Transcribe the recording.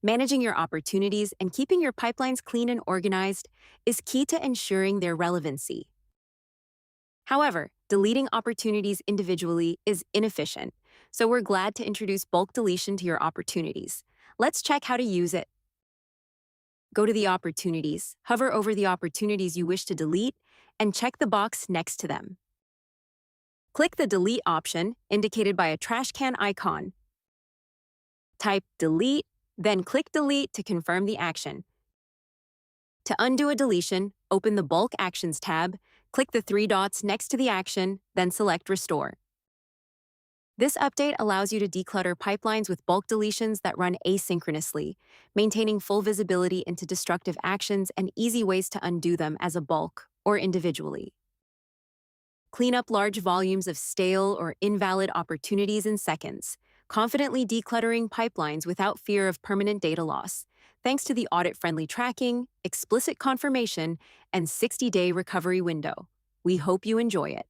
Managing your opportunities and keeping your pipelines clean and organized is key to ensuring their relevancy. However, deleting opportunities individually is inefficient, so we're glad to introduce bulk deletion to your opportunities. Let's check how to use it. Go to the opportunities, hover over the opportunities you wish to delete, and check the box next to them. Click the Delete option, indicated by a trash can icon. Type Delete, then click Delete to confirm the action. To undo a deletion, open the Bulk Actions tab, click the three dots next to the action, then select Restore. This update allows you to declutter pipelines with bulk deletions that run asynchronously, maintaining full visibility into destructive actions and easy ways to undo them as a bulk or individually. Clean up large volumes of stale or invalid opportunities in seconds, confidently decluttering pipelines without fear of permanent data loss, thanks to the audit-friendly tracking, explicit confirmation, and 60-day recovery window. We hope you enjoy it.